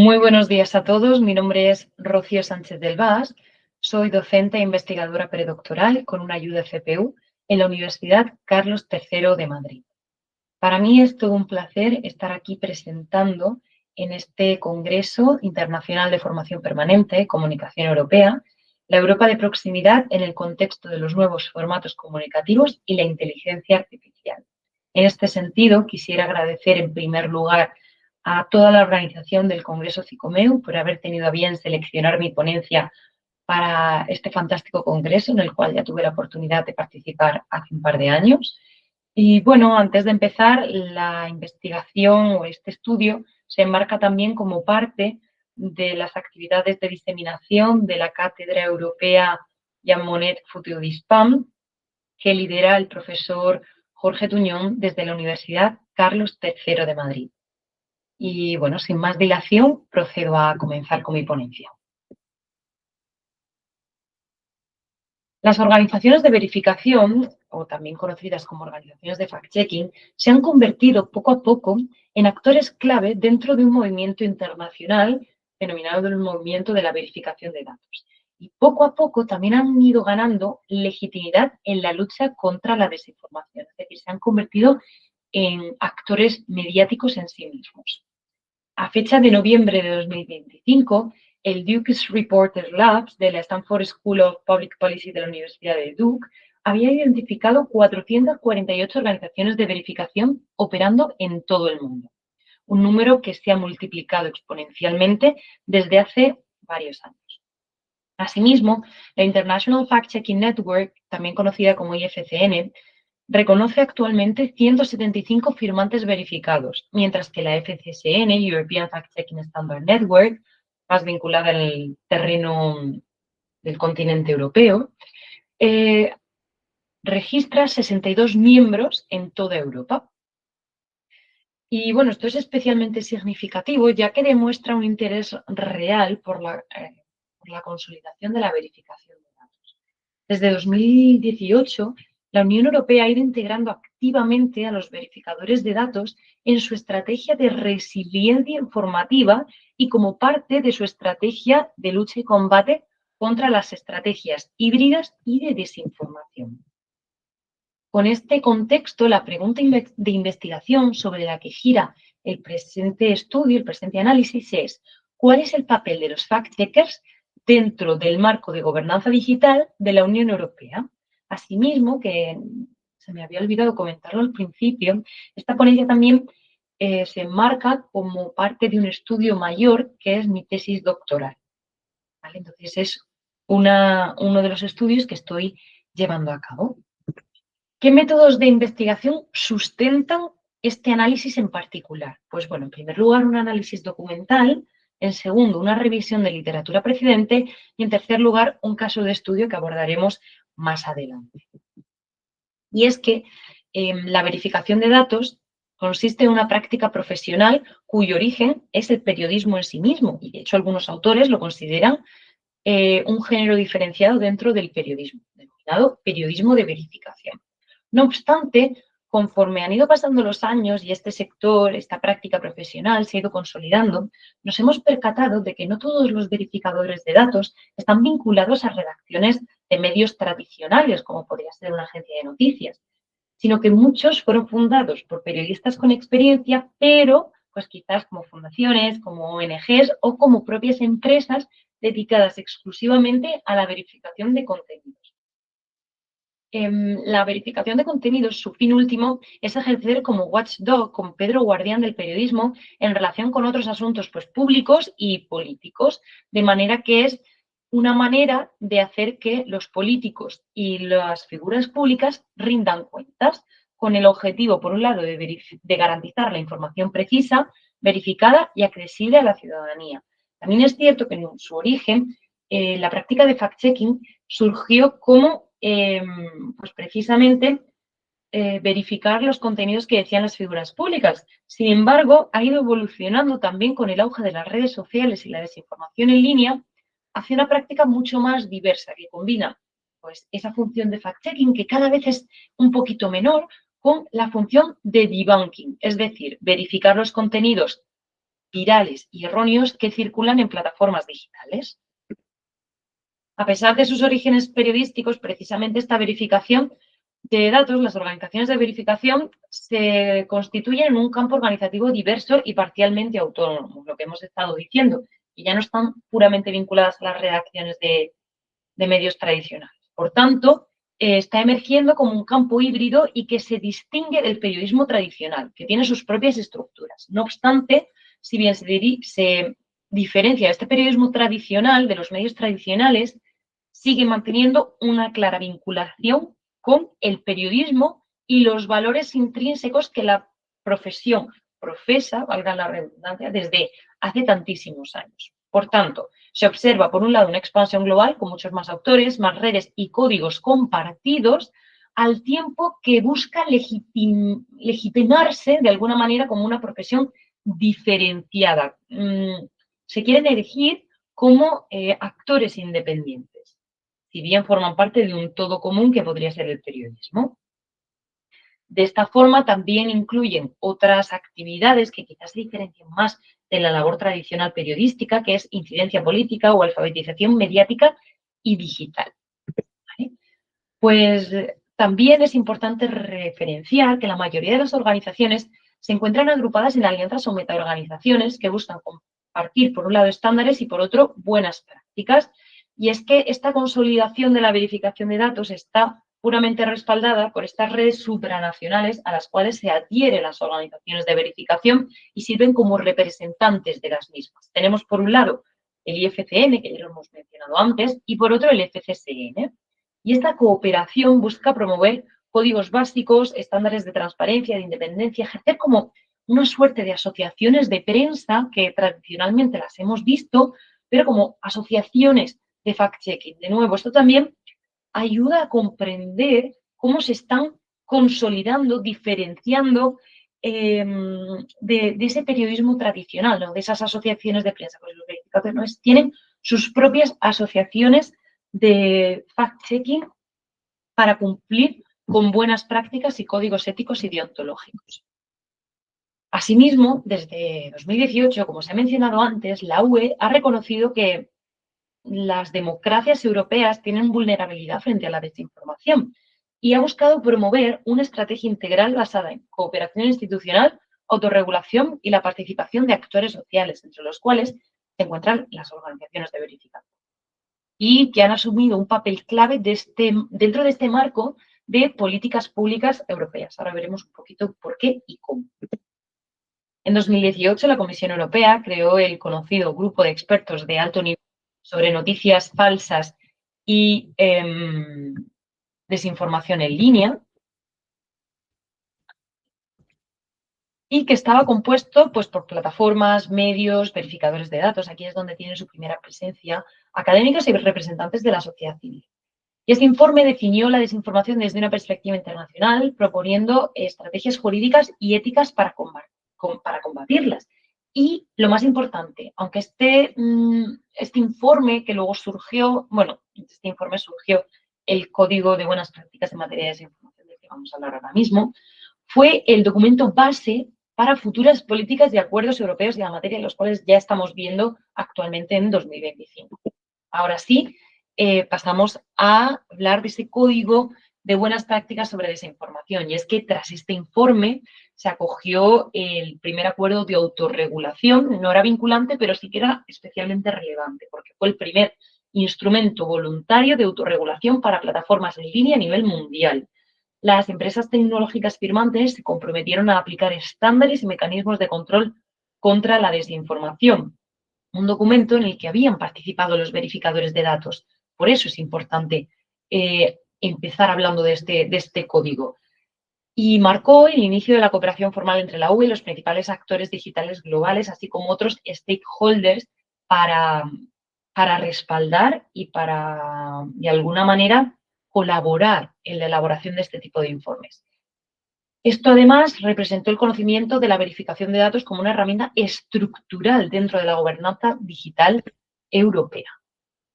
Muy buenos días a todos. Mi nombre es Rocío Sánchez del Vaz. Soy docente e investigadora predoctoral con una ayuda FPU en la Universidad Carlos III de Madrid. Para mí es todo un placer estar aquí presentando en este Congreso Internacional de Formación Permanente, Comunicación Europea, la Europa de proximidad en el contexto de los nuevos formatos comunicativos y la inteligencia artificial. En este sentido, quisiera agradecer en primer lugar a toda la organización del Congreso CICOMEU por haber tenido a bien seleccionar mi ponencia para este fantástico congreso en el cual ya tuve la oportunidad de participar hace un par de años. Y bueno, antes de empezar, la investigación o este estudio se enmarca también como parte de las actividades de diseminación de la Cátedra Europea Jean Monnet Futur d'Hispam, que lidera el profesor Jorge Tuñón desde la Universidad Carlos III de Madrid. Y bueno, sin más dilación, procedo a comenzar con mi ponencia. Las organizaciones de verificación, o también conocidas como organizaciones de fact-checking, se han convertido poco a poco en actores clave dentro de un movimiento internacional denominado el movimiento de la verificación de datos. Y poco a poco también han ido ganando legitimidad en la lucha contra la desinformación, es decir, se han convertido en actores mediáticos en sí mismos. A fecha de noviembre de 2025, el Duke's Reporter Labs de la Stanford School of Public Policy de la Universidad de Duke había identificado 448 organizaciones de verificación operando en todo el mundo, un número que se ha multiplicado exponencialmente desde hace varios años. Asimismo, la International Fact-Checking Network, también conocida como IFCN, reconoce actualmente 175 firmantes verificados, mientras que la FCSN, European Fact-Checking Standard Network, más vinculada al terreno del continente europeo, registra 62 miembros en toda Europa. Y bueno, esto es especialmente significativo ya que demuestra un interés real por la consolidación de la verificación de datos. Desde 2018, la Unión Europea ha ido integrando activamente a los verificadores de datos en su estrategia de resiliencia informativa y como parte de su estrategia de lucha y combate contra las estrategias híbridas y de desinformación. Con este contexto, la pregunta de investigación sobre la que gira el presente estudio, el presente análisis es: ¿cuál es el papel de los fact-checkers dentro del marco de gobernanza digital de la Unión Europea? Asimismo, que se me había olvidado comentarlo al principio, esta ponencia también se enmarca como parte de un estudio mayor que es mi tesis doctoral, ¿vale? Entonces es uno de los estudios que estoy llevando a cabo. ¿Qué métodos de investigación sustentan este análisis en particular? Pues bueno, en primer lugar, un análisis documental, en segundo, una revisión de literatura precedente y en tercer lugar, un caso de estudio que abordaremos más adelante. Y es que la verificación de datos consiste en una práctica profesional cuyo origen es el periodismo en sí mismo, y de hecho algunos autores lo consideran un género diferenciado dentro del periodismo, denominado periodismo de verificación. No obstante, conforme han ido pasando los años y este sector, esta práctica profesional se ha ido consolidando, nos hemos percatado de que no todos los verificadores de datos están vinculados a redacciones de medios tradicionales, como podría ser una agencia de noticias, sino que muchos fueron fundados por periodistas con experiencia, pero pues quizás como fundaciones, como ONGs o como propias empresas dedicadas exclusivamente a la verificación de contenidos. La verificación de contenidos, su fin último es ejercer como watchdog, como Pedro Guardián del periodismo, en relación con otros asuntos pues, públicos y políticos, de manera que es una manera de hacer que los políticos y las figuras públicas rindan cuentas, con el objetivo, por un lado, de garantizar la información precisa, verificada y accesible a la ciudadanía. También es cierto que en su origen, la práctica de fact-checking surgió como pues precisamente verificar los contenidos que decían las figuras públicas. Sin embargo, ha ido evolucionando también con el auge de las redes sociales y la desinformación en línea hacia una práctica mucho más diversa que combina pues, esa función de fact-checking, que cada vez es un poquito menor, con la función de debunking, es decir, verificar los contenidos virales y erróneos que circulan en plataformas digitales. A pesar de sus orígenes periodísticos, precisamente esta verificación de datos, las organizaciones de verificación se constituyen en un campo organizativo diverso y parcialmente autónomo, lo que hemos estado diciendo, y ya no están puramente vinculadas a las redacciones de medios tradicionales. Por tanto, está emergiendo como un campo híbrido y que se distingue del periodismo tradicional, que tiene sus propias estructuras. No obstante, si bien se diferencia este periodismo tradicional de los medios tradicionales, sigue manteniendo una clara vinculación con el periodismo y los valores intrínsecos que la profesión profesa, valga la redundancia, desde hace tantísimos años. Por tanto, se observa, por un lado, una expansión global con muchos más autores, más redes y códigos compartidos, al tiempo que busca legitimarse de alguna manera como una profesión diferenciada. Se quieren elegir como actores independientes, si bien forman parte de un todo común que podría ser el periodismo. De esta forma también incluyen otras actividades que quizás se diferencian más de la labor tradicional periodística, que es incidencia política o alfabetización mediática y digital. ¿Vale? Pues también es importante referenciar que la mayoría de las organizaciones se encuentran agrupadas en alianzas o metaorganizaciones que buscan compartir, por un lado, estándares y, por otro, buenas prácticas. Y es que esta consolidación de la verificación de datos está puramente respaldada por estas redes supranacionales a las cuales se adhieren las organizaciones de verificación y sirven como representantes de las mismas. Tenemos, por un lado, el IFCN, que ya lo hemos mencionado antes, y por otro, el FCSN. Y esta cooperación busca promover códigos básicos, estándares de transparencia, de independencia, ejercer como una suerte de asociaciones de prensa que tradicionalmente las hemos visto, pero como asociaciones de fact-checking. De nuevo, esto también ayuda a comprender cómo se están consolidando, diferenciando de ese periodismo tradicional, ¿no? De esas asociaciones de prensa. Pues los verificadores tienen sus propias asociaciones de fact-checking para cumplir con buenas prácticas y códigos éticos y deontológicos. Asimismo, desde 2018, como se ha mencionado antes, la UE ha reconocido que las democracias europeas tienen vulnerabilidad frente a la desinformación y ha buscado promover una estrategia integral basada en cooperación institucional, autorregulación y la participación de actores sociales, entre los cuales se encuentran las organizaciones de verificación, y que han asumido un papel clave dentro de este marco de políticas públicas europeas. Ahora veremos un poquito por qué y cómo. En 2018, la Comisión Europea creó el conocido Grupo de Expertos de Alto Nivel sobre Noticias Falsas y Desinformación en Línea, y que estaba compuesto pues, por plataformas, medios, verificadores de datos, aquí es donde tiene su primera presencia, académicos y representantes de la sociedad civil. Y este informe definió la desinformación desde una perspectiva internacional, proponiendo estrategias jurídicas y éticas para combatirlas. Y lo más importante, aunque este informe que luego surgió, bueno, este informe surgió el Código de Buenas Prácticas en materia de desinformación, del que vamos a hablar ahora mismo, fue el documento base para futuras políticas y acuerdos europeos de la materia, los cuales ya estamos viendo actualmente en 2025. Ahora sí, pasamos a hablar de ese código de buenas prácticas sobre desinformación. Y es que tras este informe se acogió el primer acuerdo de autorregulación. No era vinculante, pero sí que era especialmente relevante, porque fue el primer instrumento voluntario de autorregulación para plataformas en línea a nivel mundial. Las empresas tecnológicas firmantes se comprometieron a aplicar estándares y mecanismos de control contra la desinformación. Un documento en el que habían participado los verificadores de datos. Por eso es importante empezar hablando de este código. Y marcó el inicio de la cooperación formal entre la UE y los principales actores digitales globales, así como otros stakeholders, para respaldar y para, de alguna manera, colaborar en la elaboración de este tipo de informes. Esto, además, representó el conocimiento de la verificación de datos como una herramienta estructural dentro de la gobernanza digital europea.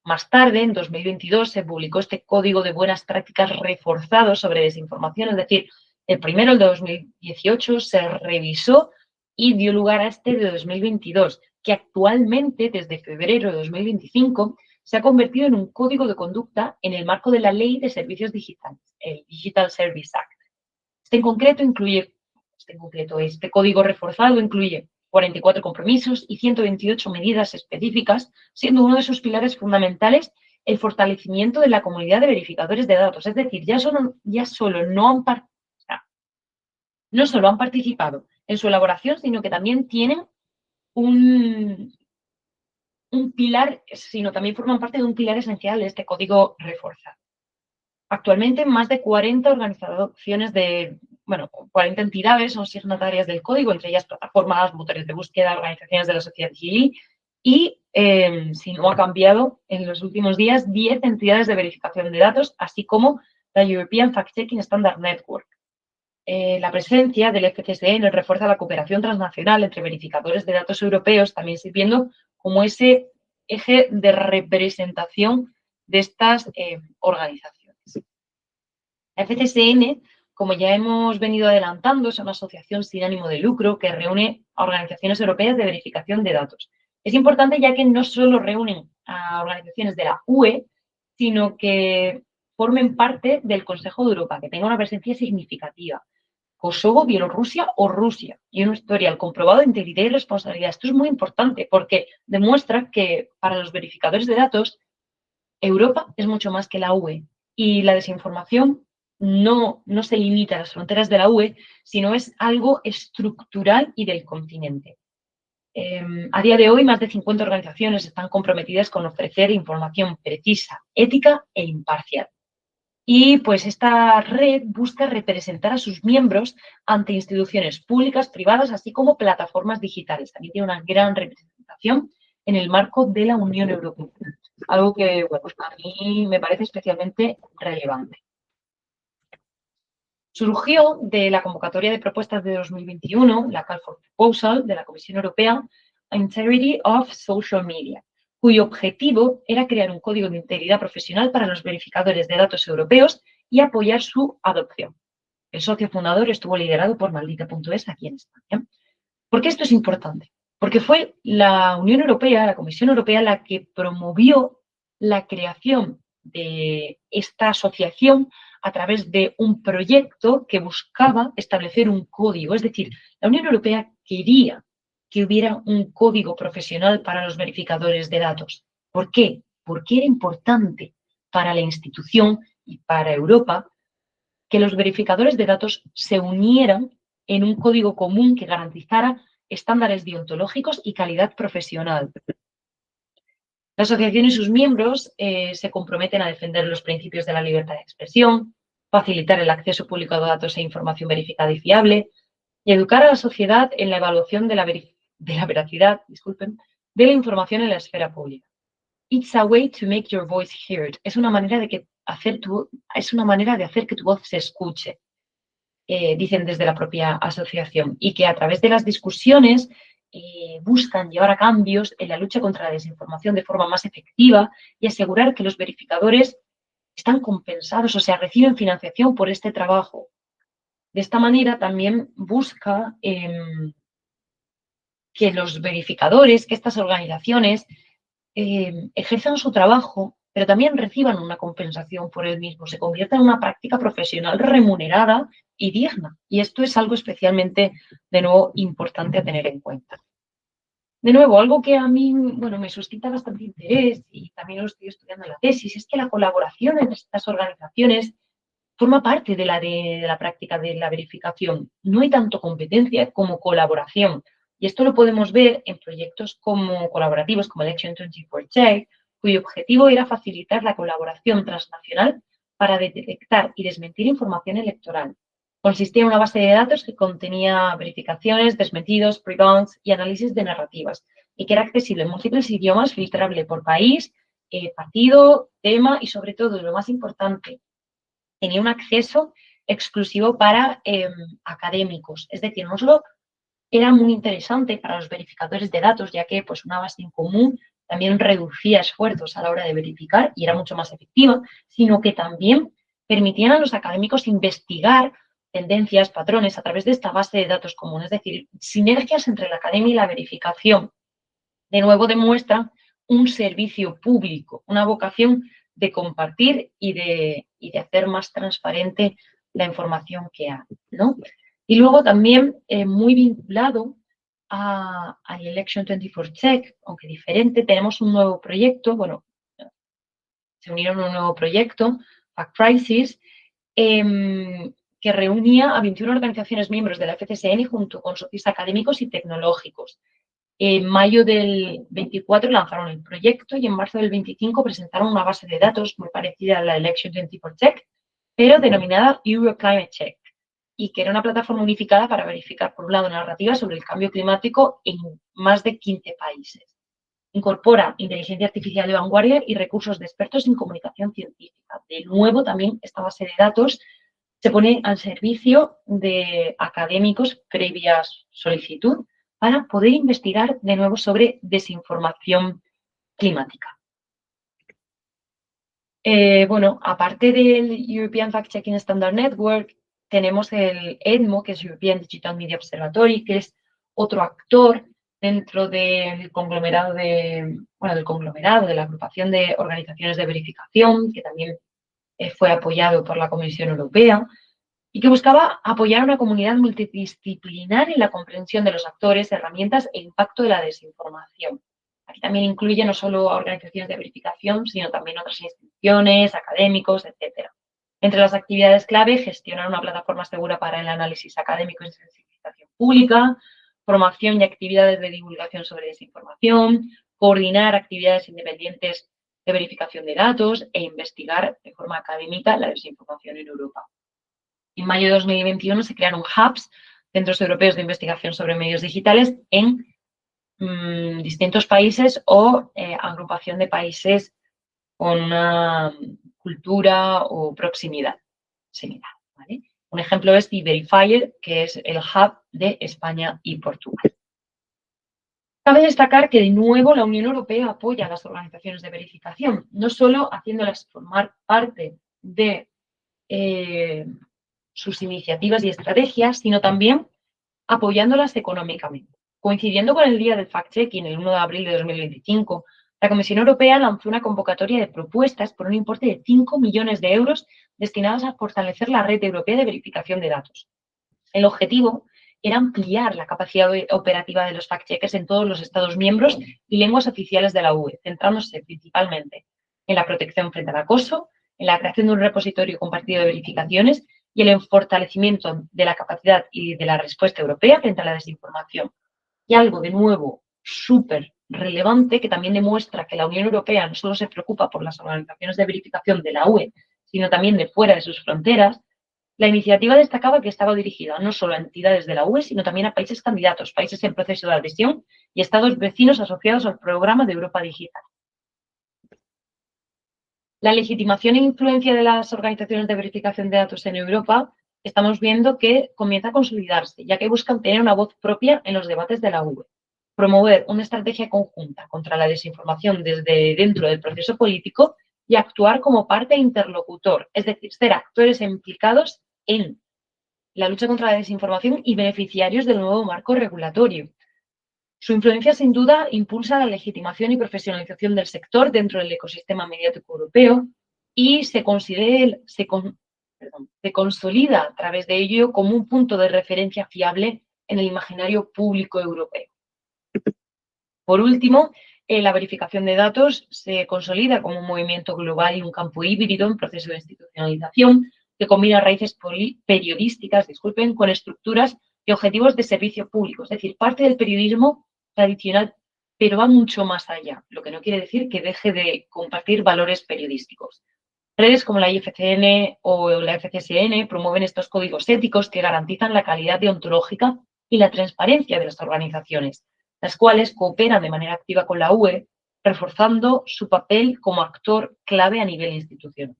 Más tarde, en 2022, se publicó este Código de Buenas Prácticas reforzado sobre desinformación, es decir, el primero, el de 2018, se revisó y dio lugar a este de 2022, que actualmente, desde febrero de 2025, se ha convertido en un código de conducta en el marco de la Ley de Servicios Digitales, el Digital Service Act. Este código reforzado incluye 44 compromisos y 128 medidas específicas, siendo uno de sus pilares fundamentales el fortalecimiento de la comunidad de verificadores de datos. Es decir, no solo han participado en su elaboración, sino que también tienen un pilar, sino también forman parte de un pilar esencial de este código reforzado. Actualmente, más de 40 organizaciones 40 entidades son signatarias del código, entre ellas plataformas, motores de búsqueda, organizaciones de la sociedad civil y, si no ha cambiado en los últimos días, 10 entidades de verificación de datos, así como la European Fact-Checking Standard Network. La presencia del FCSN refuerza la cooperación transnacional entre verificadores de datos europeos, también sirviendo como ese eje de representación de estas organizaciones. La FCSN, como ya hemos venido adelantando, es una asociación sin ánimo de lucro que reúne a organizaciones europeas de verificación de datos. Es importante ya que no solo reúnen a organizaciones de la UE, sino que formen parte del Consejo de Europa, que tenga una presencia significativa. Kosovo, Bielorrusia o Rusia, y un historial comprobado de integridad y responsabilidad. Esto es muy importante porque demuestra que para los verificadores de datos, Europa es mucho más que la UE y la desinformación no se limita a las fronteras de la UE, sino es algo estructural y del continente. A día de hoy, más de 50 organizaciones están comprometidas con ofrecer información precisa, ética e imparcial. Y pues esta red busca representar a sus miembros ante instituciones públicas, privadas, así como plataformas digitales. También tiene una gran representación en el marco de la Unión Europea. Algo que, bueno, pues a mí me parece especialmente relevante. Surgió de la convocatoria de propuestas de 2021, la Call for Proposal de la Comisión Europea, Integrity of Social Media, cuyo objetivo era crear un código de integridad profesional para los verificadores de datos europeos y apoyar su adopción. El socio fundador estuvo liderado por Maldita.es aquí en España. ¿Por qué esto es importante? Porque fue la Unión Europea, la Comisión Europea, la que promovió la creación de esta asociación a través de un proyecto que buscaba establecer un código. Es decir, la Unión Europea quería que hubiera un código profesional para los verificadores de datos. ¿Por qué? Porque era importante para la institución y para Europa que los verificadores de datos se unieran en un código común que garantizara estándares deontológicos y calidad profesional. La asociación y sus miembros se comprometen a defender los principios de la libertad de expresión, facilitar el acceso público a datos e información verificada y fiable, y educar a la sociedad en la evaluación de la veracidad, de la información en la esfera pública. It's a way to make your voice heard. Es una manera de hacer que tu voz se escuche, dicen desde la propia asociación, y que a través de las discusiones buscan llevar a cambios en la lucha contra la desinformación de forma más efectiva y asegurar que los verificadores están compensados, o sea, reciben financiación por este trabajo. De esta manera también busca que los verificadores, que estas organizaciones ejerzan su trabajo, pero también reciban una compensación por el mismo, se convierta en una práctica profesional remunerada y digna. Y esto es algo especialmente, de nuevo, importante a tener en cuenta. De nuevo, algo que a mí, bueno, me suscita bastante interés y también lo estoy estudiando en la tesis, es que la colaboración entre estas organizaciones forma parte de la práctica de la verificación. No hay tanto competencia como colaboración. Y esto lo podemos ver en proyectos colaborativos como Election 24 Check, cuyo objetivo era facilitar la colaboración transnacional para detectar y desmentir información electoral. Consistía en una base de datos que contenía verificaciones, desmentidos, pre-bounds y análisis de narrativas, y que era accesible en múltiples idiomas, filtrable por país, partido, tema y, sobre todo, lo más importante, tenía un acceso exclusivo para académicos. Es decir, no solo era muy interesante para los verificadores de datos, ya que pues, una base en común también reducía esfuerzos a la hora de verificar y era mucho más efectiva, sino que también permitían a los académicos investigar tendencias, patrones a través de esta base de datos común, es decir, sinergias entre la academia y la verificación. De nuevo demuestra un servicio público, una vocación de compartir y de hacer más transparente la información que hay, ¿no? Y luego también muy vinculado al Election 24 Check, aunque diferente, tenemos un nuevo proyecto, bueno, se unieron a un nuevo proyecto, Fact Crisis, que reunía a 21 organizaciones miembros de la FCSN junto con socios académicos y tecnológicos. En mayo del 24 lanzaron el proyecto y en marzo del 25 presentaron una base de datos muy parecida a la Election 24 Check, pero denominada Euroclimate Check, y que era una plataforma unificada para verificar, por un lado, narrativas sobre el cambio climático en más de 15 países. Incorpora inteligencia artificial de vanguardia y recursos de expertos en comunicación científica. De nuevo, también esta base de datos se pone al servicio de académicos previa solicitud para poder investigar de nuevo sobre desinformación climática. Bueno, aparte del European Fact-Checking Standard Network, tenemos el EDMO, que es European Digital Media Observatory, que es otro actor dentro del conglomerado de la agrupación de organizaciones de verificación, que también fue apoyado por la Comisión Europea, y que buscaba apoyar a una comunidad multidisciplinar en la comprensión de los actores, herramientas e impacto de la desinformación. Aquí también incluye no solo a organizaciones de verificación, sino también otras instituciones, académicos, etc. Entre las actividades clave, gestionar una plataforma segura para el análisis académico y sensibilización pública, formación y actividades de divulgación sobre desinformación, coordinar actividades independientes de verificación de datos e investigar de forma académica la desinformación en Europa. En mayo de 2021 se crearon hubs, centros europeos de investigación sobre medios digitales, en distintos países o agrupación de países con una cultura o proximidad similar, ¿vale? Un ejemplo es eVerifier, que es el hub de España y Portugal. Cabe destacar que, de nuevo, la Unión Europea apoya a las organizaciones de verificación, no solo haciéndolas formar parte de sus iniciativas y estrategias, sino también apoyándolas económicamente. Coincidiendo con el día del fact-checking, el 1 de abril de 2025, la Comisión Europea lanzó una convocatoria de propuestas por un importe de 5 millones de euros destinados a fortalecer la red europea de verificación de datos. El objetivo era ampliar la capacidad operativa de los fact-checkers en todos los Estados miembros y lenguas oficiales de la UE, centrándose principalmente en la protección frente al acoso, en la creación de un repositorio compartido de verificaciones y el fortalecimiento de la capacidad y de la respuesta europea frente a la desinformación. Y algo, de nuevo, súper relevante, que también demuestra que la Unión Europea no solo se preocupa por las organizaciones de verificación de la UE, sino también de fuera de sus fronteras. La iniciativa destacaba que estaba dirigida no solo a entidades de la UE, sino también a países candidatos, países en proceso de adhesión y estados vecinos asociados al programa de Europa Digital. La legitimación e influencia de las organizaciones de verificación de datos en Europa, estamos viendo que comienza a consolidarse, ya que buscan tener una voz propia en los debates de la UE, promover una estrategia conjunta contra la desinformación desde dentro del proceso político y actuar como parte interlocutor, es decir, ser actores implicados en la lucha contra la desinformación y beneficiarios del nuevo marco regulatorio. Su influencia, sin duda, impulsa la legitimación y profesionalización del sector dentro del ecosistema mediático europeo y se consolida a través de ello como un punto de referencia fiable en el imaginario público europeo. Por último, la verificación de datos se consolida como un movimiento global y un campo híbrido en proceso de institucionalización que combina raíces periodísticas, con estructuras y objetivos de servicio público, es decir, parte del periodismo tradicional, pero va mucho más allá, lo que no quiere decir que deje de compartir valores periodísticos. Redes como la IFCN o la FCSN promueven estos códigos éticos que garantizan la calidad deontológica y la transparencia de las organizaciones, las cuales cooperan de manera activa con la UE, reforzando su papel como actor clave a nivel institucional.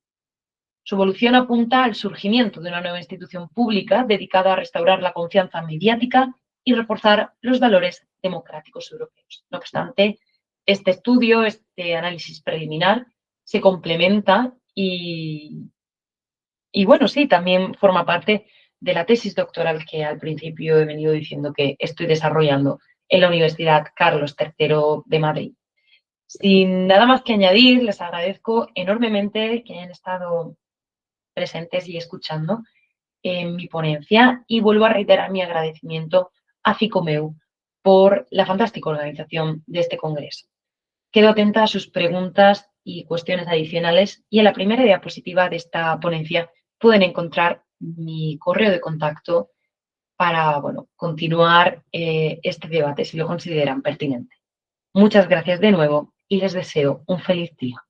Su evolución apunta al surgimiento de una nueva institución pública dedicada a restaurar la confianza mediática y reforzar los valores democráticos europeos. No obstante, este estudio, este análisis preliminar, se complementa y bueno, sí, también forma parte de la tesis doctoral que al principio he venido diciendo que estoy desarrollando en la Universidad Carlos III de Madrid. Sin nada más que añadir, les agradezco enormemente que hayan estado presentes y escuchando en mi ponencia y vuelvo a reiterar mi agradecimiento a Ficomeu por la fantástica organización de este congreso. Quedo atenta a sus preguntas y cuestiones adicionales y en la primera diapositiva de esta ponencia pueden encontrar mi correo de contacto para continuar este debate si lo consideran pertinente. Muchas gracias de nuevo y les deseo un feliz día.